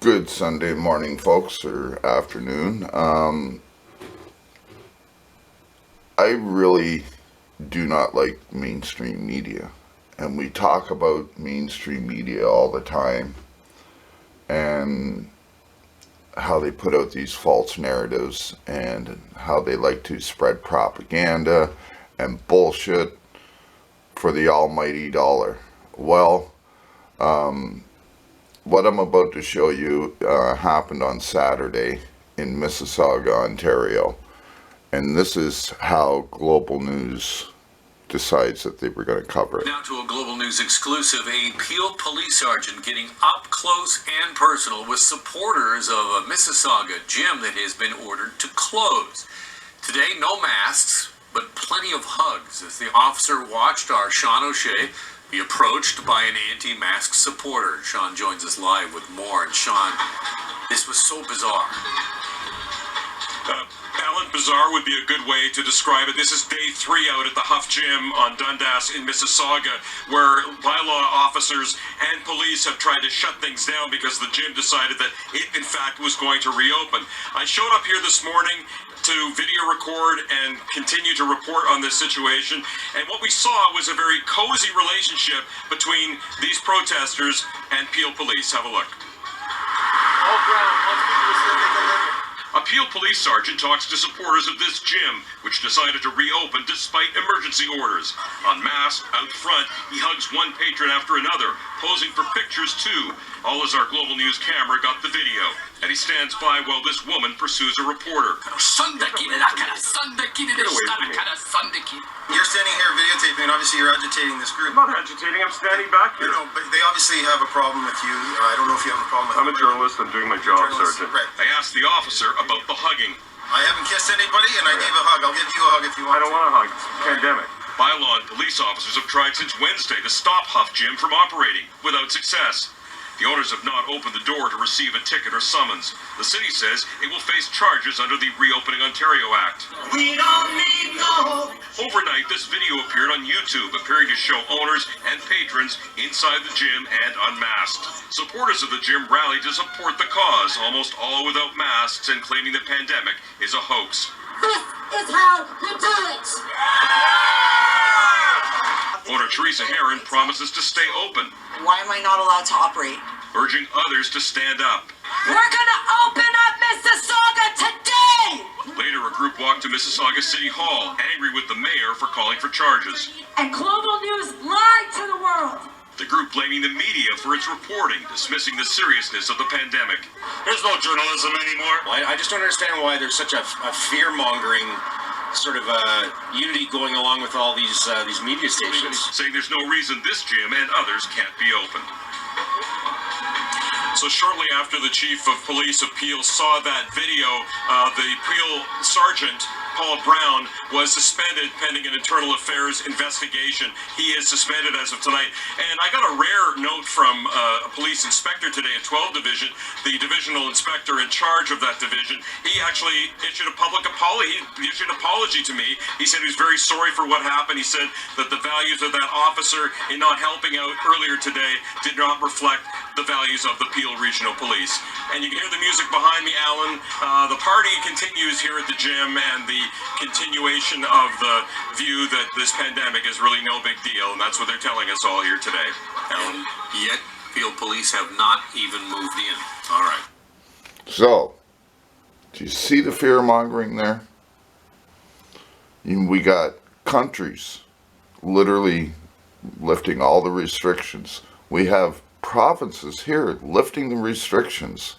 Good Sunday morning, folks, or afternoon. I really do not like mainstream media. And we talk about mainstream media all the time and how they put out these false narratives and how they like to spread propaganda and bullshit for the almighty dollar. Well, what I'm about to show you happened on Saturday in Mississauga, Ontario. And this is how Global News decides that they were going to cover it. Now to a Global News exclusive, a Peel police sergeant getting up close and personal with supporters of a Mississauga gym that has been ordered to close. Today, no masks, but plenty of hugs as the officer watched our Sean O'Shea be approached by an anti-mask supporter. Sean joins us live with more. And Sean, this was so bizarre. Alan, bizarre would be a good way to describe it. This is day 3 out at the Huff Gym on Dundas in Mississauga, where bylaw officers and police have tried to shut things down because the gym decided that it, in fact, was going to reopen. I showed up here this morning to video record and continue to report on this situation, and what we saw was a very cozy relationship between these protesters and Peel police. Have a look. All ground, once people are still delivered. A Peel police sergeant talks to supporters of this gym, which decided to reopen despite emergency orders. Unmasked, out front, he hugs one patron after another, posing for pictures too, all as our Global News camera got the video. And he stands by while this woman pursues a reporter. You're standing here videotaping, and obviously you're agitating this group. I'm not agitating, I'm standing back here. No, but they obviously have a problem with you. I don't know if you have a problem with I'm a journalist, I'm doing my job, Sergeant. Right. I asked the officer about the hugging. I haven't kissed anybody, and I gave a hug. I'll give you a hug if you want. I don't want a hug, it's a pandemic. Bylaw and police officers have tried since Wednesday to stop Huff Gym from operating, without success. The owners have not opened the door to receive a ticket or summons. The city says it will face charges under the Reopening Ontario Act. We don't need no. Overnight, this video appeared on YouTube, appearing to show owners and patrons inside the gym and unmasked. Supporters of the gym rallied to support the cause, almost all without masks and claiming the pandemic is a hoax. This is how you do it. Owner Teresa Heron promises to stay open, Why am I not allowed to operate? urging others to stand up. We're gonna open up Mississauga today! Later, a group walked to Mississauga City Hall, angry with the mayor for calling for charges. And Global News lied to the world! The group blaming the media for its reporting, dismissing the seriousness of the pandemic. There's no journalism anymore. I just don't understand why there's such a fear-mongering sort of unity going along with all these media stations. Saying there's no reason this gym and others can't be open. So shortly after the chief of police of Peel saw that video, the Peel sergeant, Paul Brown, was suspended pending an internal affairs investigation. He is suspended as of tonight. And I got a rare note from a police inspector today at 12 Division, the divisional inspector in charge of that division. He actually issued a public apology. He issued an apology to me. He said he was very sorry for what happened. He said that the values of that officer in not helping out earlier today did not reflect the values of the Peel Regional Police. And you can hear the music behind me, Alan. The party continues here at the gym, and the continuation of the view that this pandemic is really no big deal, and that's what they're telling us all here today. Alan? Yet, Peel police have not even moved in. All right. So, do you see the fear mongering there? We got countries literally lifting all the restrictions. We have provinces here lifting the restrictions.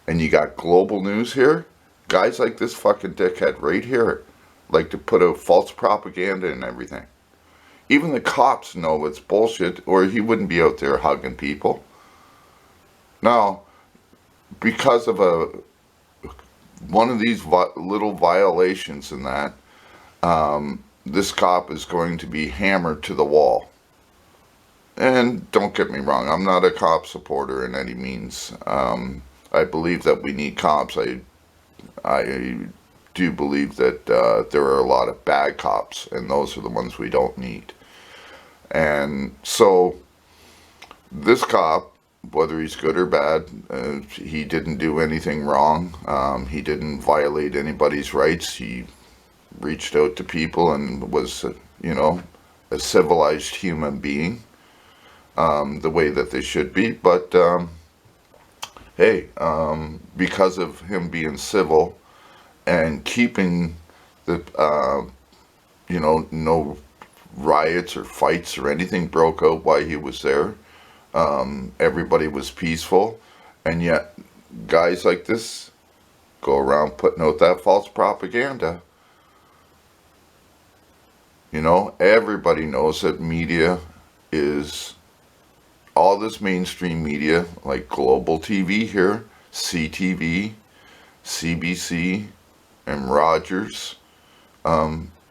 And you got Global News here. Guys like this fucking dickhead right here like to put out false propaganda and everything. Even the cops know it's bullshit, or he wouldn't be out there hugging people. Now, because of one of these little violations in that, this cop is going to be hammered to the wall. And don't get me wrong, I'm not a cop supporter in any means. I believe that we need cops. I do believe that there are a lot of bad cops, and those are the ones we don't need. And so this cop whether he's good or bad, he didn't do anything wrong. He didn't violate anybody's rights. He reached out to people and was, a civilized human being, the way that they should be. But hey, because of him being civil and keeping the, no riots or fights or anything broke out while he was there. Everybody was peaceful, and yet guys like this go around putting out that false propaganda. Everybody knows that media is all this mainstream media, like Global TV here, CTV, CBC, and Rogers.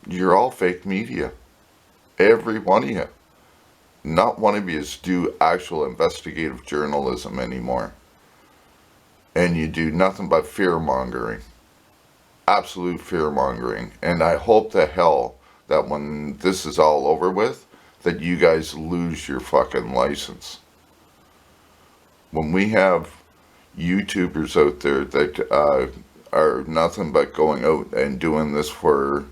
You're all fake media. Every one of you. Not one of you is do actual investigative journalism anymore. And you do nothing but fear-mongering. Absolute fear-mongering. And I hope to hell that when this is all over with, that you guys lose your fucking license. When we have YouTubers out there that are nothing but going out and doing this for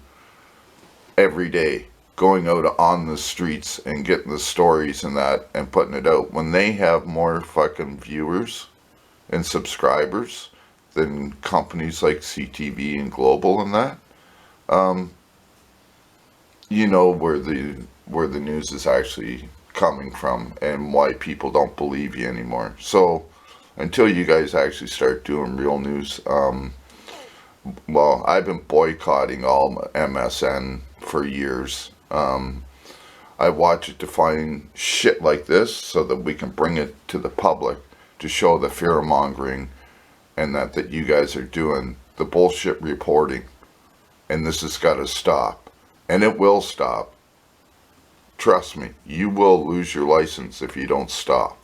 every day, going out on the streets and getting the stories and that and putting it out, when they have more fucking viewers and subscribers than companies like CTV and Global and that, where the news is actually coming from and why people don't believe you anymore. So until you guys actually start doing real news, I've been boycotting all MSN for years. I watch it to find shit like this so that we can bring it to the public to show the fear mongering and that you guys are doing, the bullshit reporting. And this has got to stop. And it will stop. Trust me, you will lose your license if you don't stop.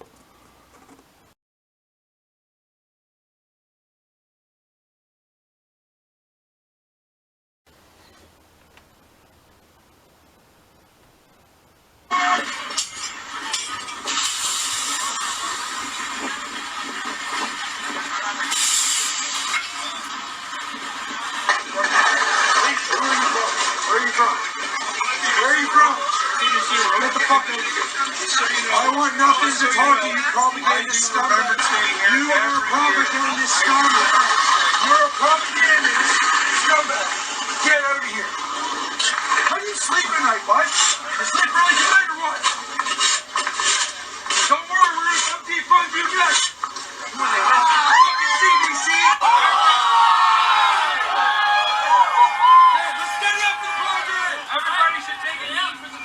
I want nothing to talk to you, propagandist scumbag. You are a propagandist scumbag. You're a propagandist scumbag. Get out of here. How do you sleep at night, bud? You sleep really good or what? Don't worry, we're gonna come defund you next. Fucking CBC. Let's stand up for the project. Everybody should take a knee for the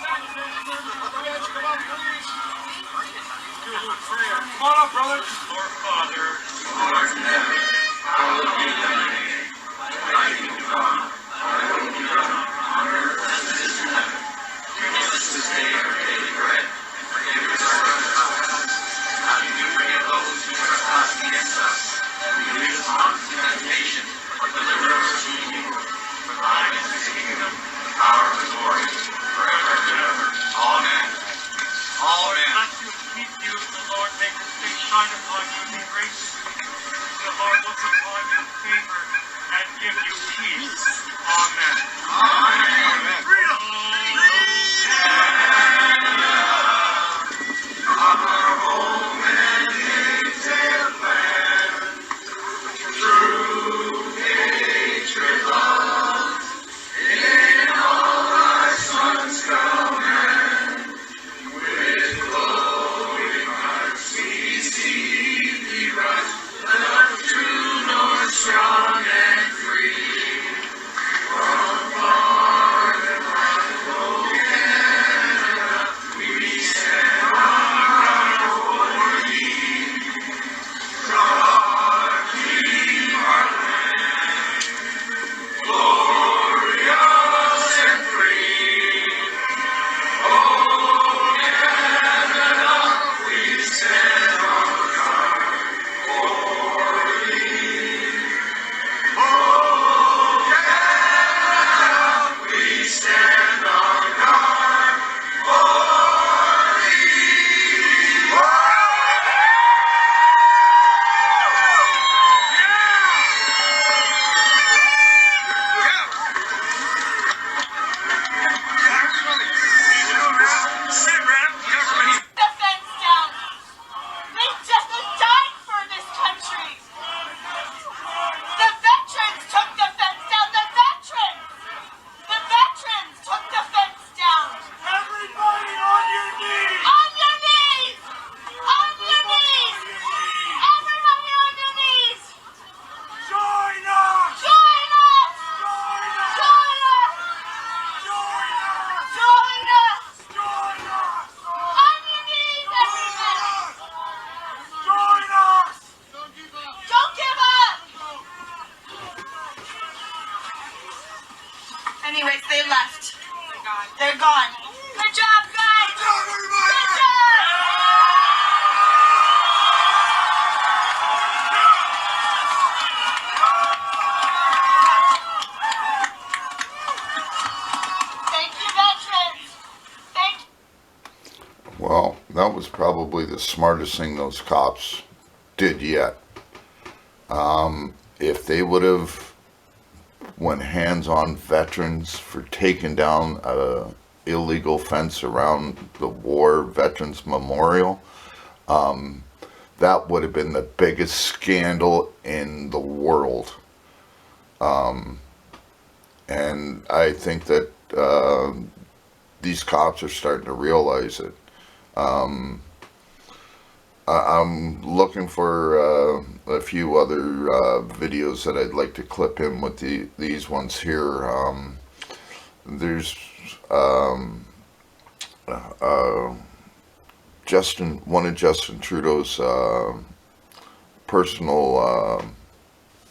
Come on up, brother. Our Father, who art in heaven, hallowed be thy name. Thy kingdom come, thy will be done on earth as it is in heaven. Give us this day our daily bread, and forgive us our trespasses, as we forgive those who trespass against us. And lead us not into temptation, but deliver us from evil. For thine is the kingdom, the power, and the glory, forever and ever. Amen. Amen. Bless you and keep you. The Lord make his face shine upon you and be gracious to you. The Lord looks upon you in favor on. Good job, guys. Good job. Thank you, veterans. Thank you. Well, that was probably the smartest thing those cops did yet. If they would have went hands on veterans for taking down a illegal fence around the War Veterans Memorial, that would have been the biggest scandal in the world. And I think that these cops are starting to realize it. I'm looking for a few other videos that I'd like to clip in with these ones here. There's one of Justin Trudeau's personal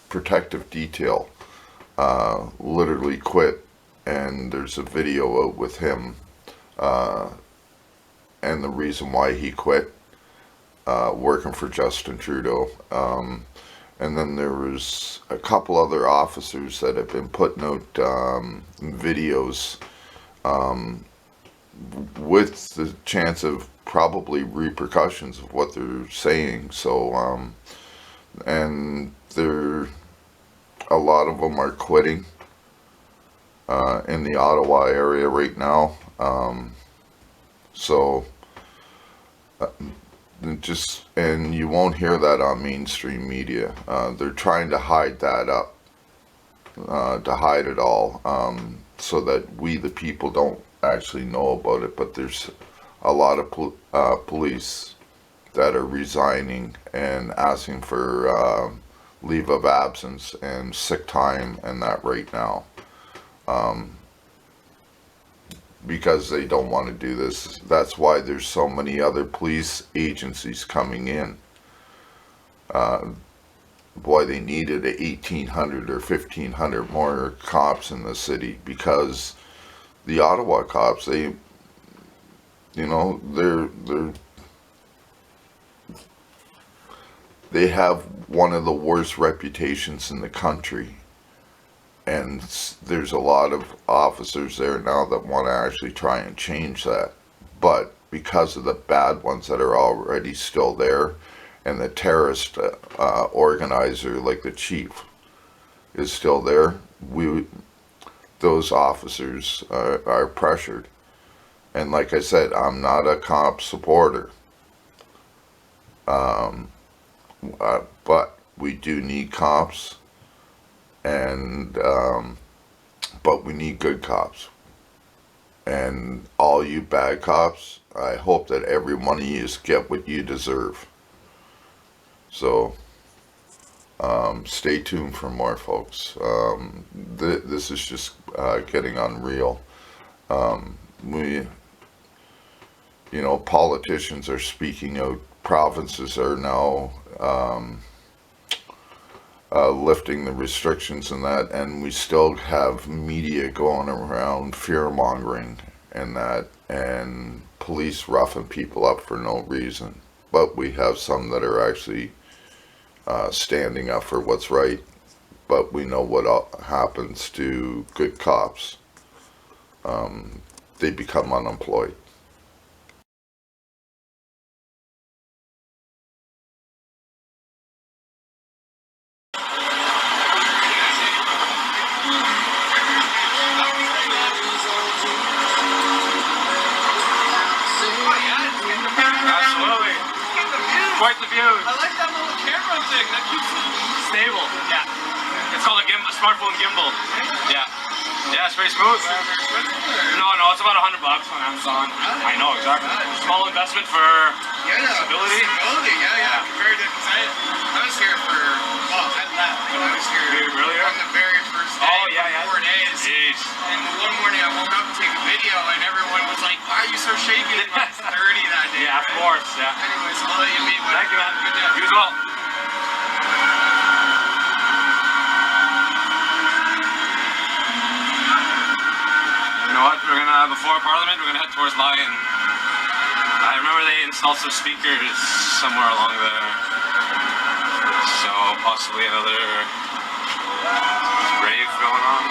protective detail literally quit, and there's a video out with him and the reason why he quit working for Justin Trudeau. And then there was a couple other officers that have been putting out videos with the chance of probably repercussions of what they're saying. So and a lot of them are quitting in the Ottawa area right now. And you won't hear that on mainstream media. They're trying to hide that up, to hide it all, so that we the people don't actually know about it. But there's a lot of police that are resigning and asking for leave of absence and sick time and that right now, because they don't want to do this. That's why there's so many other police agencies coming in. Why they needed 1,800 or 1,500 more cops in the city, because the Ottawa cops, they have one of the worst reputations in the country. And there's a lot of officers there now that want to actually try and change that. But because of the bad ones that are already still there, and the terrorist organizer, like the chief, is still there, those officers are pressured. And like I said, I'm not a cop supporter. But we do need cops. And but we need good cops. And all you bad cops, I hope that every one of you get what you deserve. So stay tuned for more, folks. This is just getting unreal. Politicians are speaking out. Provinces are now lifting the restrictions and that, and we still have media going around fear-mongering and that, and police roughing people up for no reason. But we have some that are actually standing up for what's right. But we know what happens to good cops. They become unemployed. Quite the view. I like that little camera thing. That keeps it stable. Yeah. It's called a smartphone gimbal. Yeah. Yeah, it's very smooth. No, it's about $100 on Amazon. I know, exactly. Small investment for stability. Yeah. Compared to, I was here for, I left, but I was here earlier on the very first day. Oh, yeah. 4 days. Jeez. And one morning I woke up to take a video and everyone was like, why are you so shaky? It was 30 that day. Yeah, of course, yeah. Anyways, I'll let you meet. Thank you, man. Good day. You as well. know what? We're gonna before Parliament. We're gonna head towards Lyon. I remember they installed some speakers somewhere along there, so possibly another rave going on.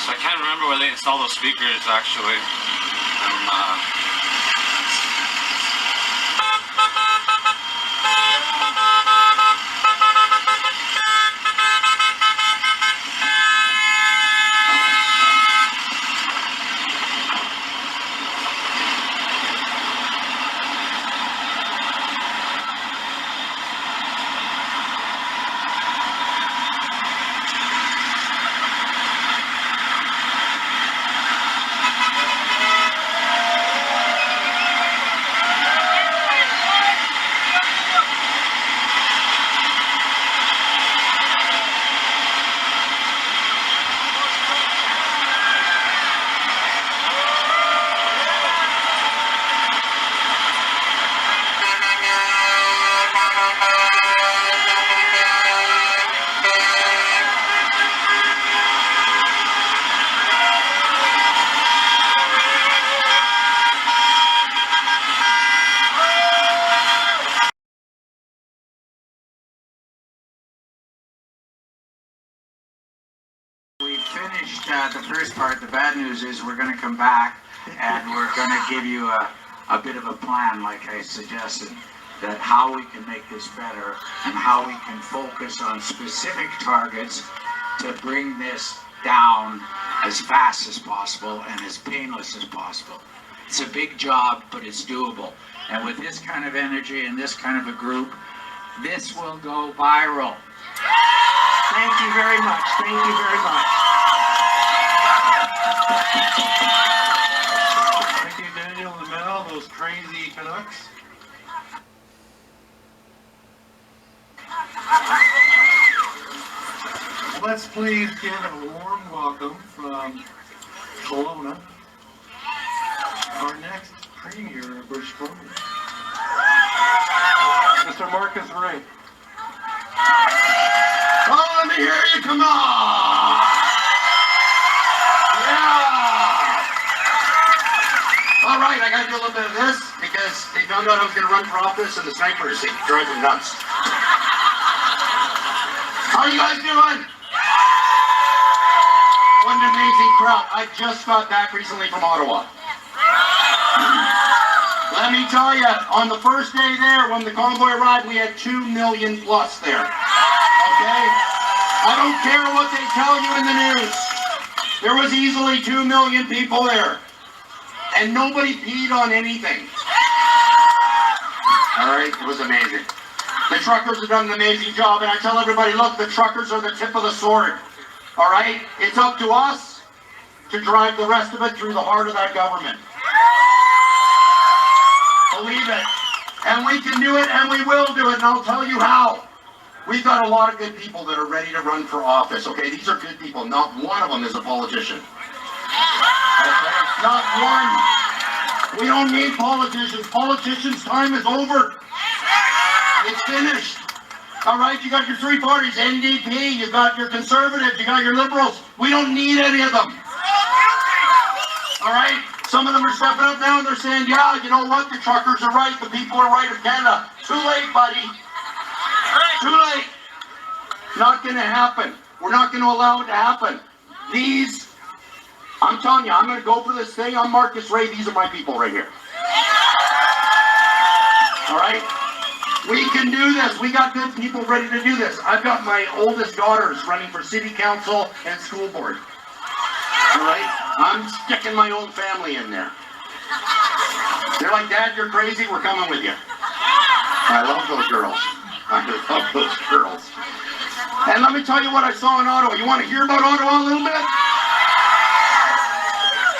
So I can't remember where they installed those speakers actually. We finished the first part. The bad news is we're going to come back and we're going to give you a bit of a plan, like I suggested, that how we can make this better and how we can focus on specific targets to bring this down as fast as possible and as painless as possible. It's a big job, but it's doable. And with this kind of energy and this kind of a group, this will go viral. Thank you very much. Thank you very much. Thank you, Daniel and Mel, those crazy Canucks. Let's please give a warm welcome from Kelowna, our next Premier of British Columbia, Mr. Marcus Ray. Oh, let me hear you, come on! Yeah! All right, I gotta do a little bit of this because they found out I was gonna run for office and the snipers, they drive them nuts. How you guys doing? What an amazing crowd. I just got back recently from Ottawa. Let me tell you, on the first day there, when the convoy arrived, we had 2 million plus there. Okay? I don't care what they tell you in the news. There was easily 2 million people there. And nobody peed on anything. Alright, it was amazing. The truckers have done an amazing job, and I tell everybody, look, the truckers are the tip of the sword. Alright? It's up to us to drive the rest of it through the heart of that government. believe it. And we can do it, and we will do it, and I'll tell you how. We've got a lot of good people that are ready to run for office, okay? These are good people. Not one of them is a politician. Okay? Not one. We don't need politicians. Politicians' time is over. It's finished. All right, you got your three parties, NDP, you got your Conservatives, you got your Liberals. We don't need any of them. All right? Some of them are stepping up now and they're saying, yeah, you know what? The truckers are right. The people are right of Canada. Too late, buddy. Too late. Not going to happen. We're not going to allow it to happen. These, I'm telling you, I'm going to go for this thing. I'm Marcus Ray. These are my people right here. All right? We can do this. We got good people ready to do this. I've got my oldest daughters running for city council and school board. All right? I'm sticking my own family in there. They're like, Dad, you're crazy. We're coming with you. I love those girls. I love those girls. And let me tell you what I saw in Ottawa. You want to hear about Ottawa a little bit?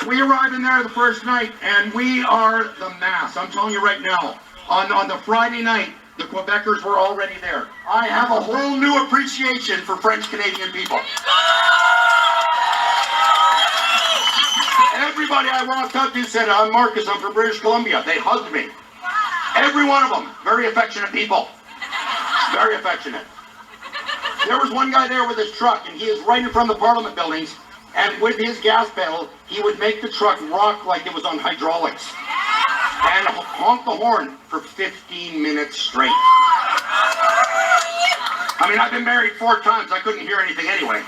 We arrived in there the first night, and we are the mass. I'm telling you right now. On the Friday night, the Quebecers were already there. I have a whole new appreciation for French-Canadian people. Everybody I walked up to said, I'm Marcus, I'm from British Columbia. They hugged me. Every one of them. Very affectionate people. Very affectionate. There was one guy there with his truck, and he is right in front of the Parliament buildings, and with his gas pedal, he would make the truck rock like it was on hydraulics. And honk the horn for 15 minutes straight. I mean, I've been married 4 times. I couldn't hear anything anyway.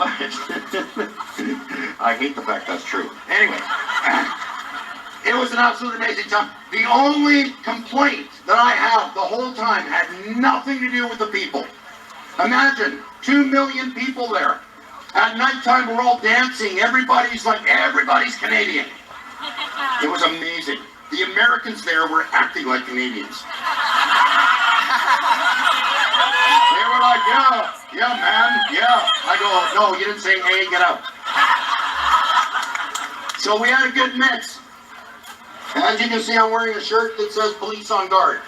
But I hate the fact that's true. Anyway, it was an absolutely amazing time. The only complaint that I have the whole time had nothing to do with the people. Imagine 2 million people there. At nighttime, we're all dancing. Everybody's Canadian. It was amazing. The Americans there were acting like Canadians. They were like, yeah, man, yeah. I go, no, you didn't say A, get out. So we had a good mix. As you can see, I'm wearing a shirt that says Police on Guard.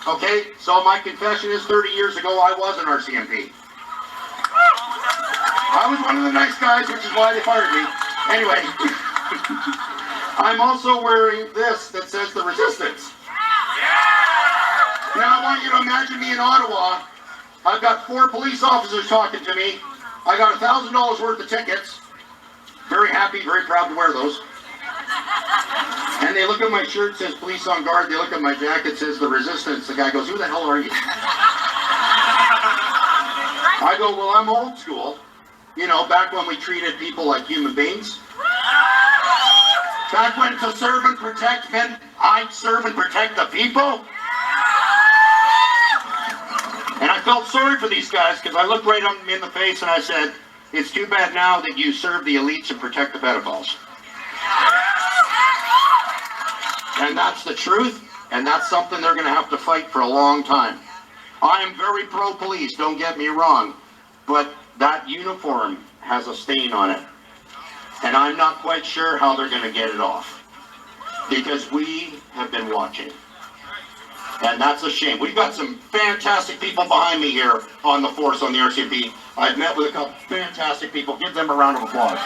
Okay, so my confession is 30 years ago, I was an RCMP. I was one of the nice guys, which is why they fired me. Anyway. I'm also wearing this that says the Resistance. Now I want you to imagine me in Ottawa. I've got 4 police officers talking to me. I got $1,000 worth of tickets. Very happy, very proud to wear those. And they look at my shirt, says Police on Guard. They look at my jacket, says the Resistance. The guy goes, who the hell are you? I go, well, I'm old school. You know, back when we treated people like human beings. Back when to serve and protect meant I'd serve and protect the people. And I felt sorry for these guys because I looked right them in the face and I said, it's too bad now that you serve the elites and protect the pedophiles. And that's the truth, and that's something they're going to have to fight for a long time. I am very pro-police, don't get me wrong, but that uniform has a stain on it. And I'm not quite sure how they're going to get it off. Because we have been watching. And that's a shame. We've got some fantastic people behind me here on the force on the RCMP. I've met with a couple fantastic people. Give them a round of applause.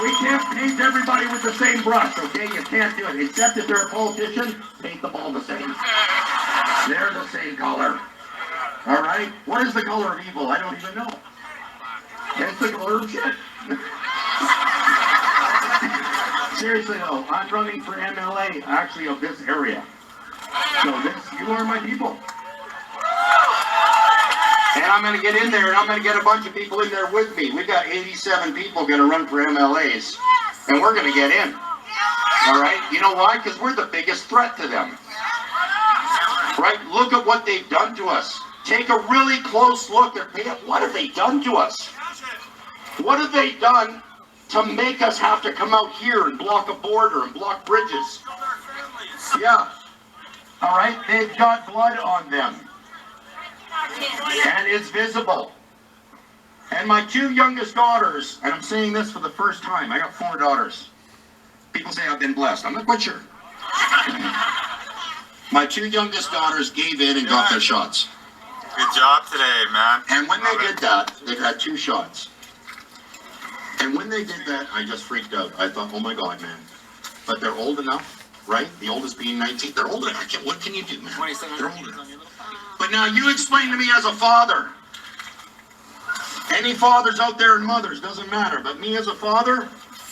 We can't paint everybody with the same brush, okay? You can't do it. Except if they're a politician, paint them all the same. They're the same color. All right? What is the color of evil? I don't even know. It's the color of shit. Seriously though, I'm running for MLA, actually, of this area. So you are my people. And I'm going to get in there, and I'm going to get a bunch of people in there with me. We've got 87 people going to run for MLAs, and we're going to get in. All right? You know why? Because we're the biggest threat to them. Right? Look at what they've done to us. Take a really close look at what have they done to us? What have they done to make us have to come out here and block a border and block bridges? Yeah. All right? They've got blood on them. And it's visible. And my 2 youngest daughters, and I'm saying this for the first time, I got 4 daughters. People say I've been blessed. I'm not quite sure. My 2 youngest daughters gave in and got their shots. Good job today, man. And when they did that, they had 2 shots. And when they did that, I just freaked out. I thought, oh my God, man. But they're old enough, right? The oldest being 19. They're old enough. What can you do, man? They're old enough. But now you explain to me as a father. Any fathers out there and mothers, doesn't matter. But me as a father,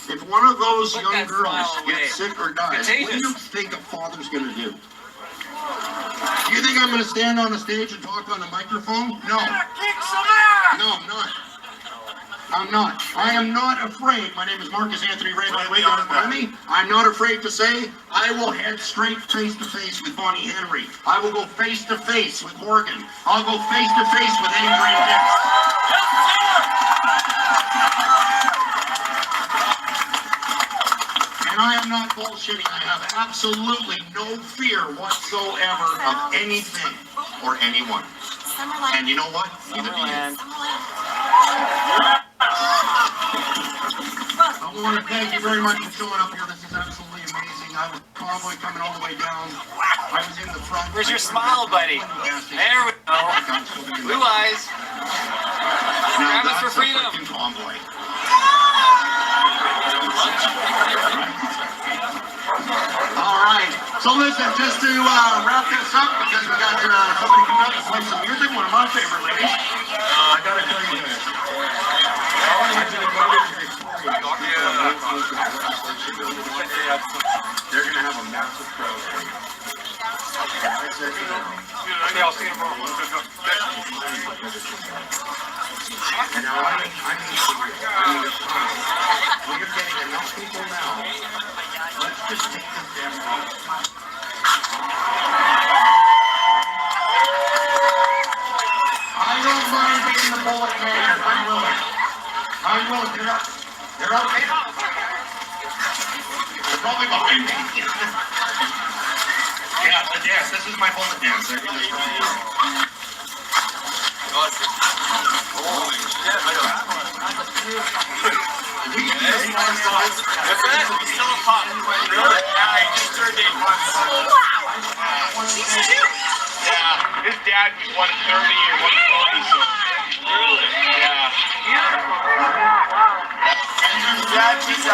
if one of those young girls gets sick or dies, what do you think a father's going to do? Do you think I'm going to stand on a stage and talk on the microphone? No. No, I'm not. I'm not. I am not afraid. My name is Marcus Anthony Ray, by the way, down behind me. I'm not afraid to say I will head straight face to face with Bonnie Henry. I will go face to face with Morgan. I'll go face to face with Adrian Dix. And I am not bullshitting. I have absolutely no fear whatsoever of anything or anyone. And you know what? Neither do you. I want to thank you very much for showing up here. This is absolutely amazing. I was convoy coming all the way down. I was in the front. Where's your smile, buddy? There we go. Blue eyes. Now Grab us for that's a freedom. freaking convoy. All right. So listen, just to wrap this up, because we got somebody coming up to play some music, one of my favorite ladies. I gotta tell you this. They're gonna have a massive crowd. I said to them, and now I mean, when you're getting enough people now, let's just take this damn thing. I don't mind being the bullet man. I'm willing. I'm willing. They're okay. They're probably behind me. Yes, this is my bullet dance. They're gonna Yeah, his dad won 30 or 140, so really, yeah. Dad, he's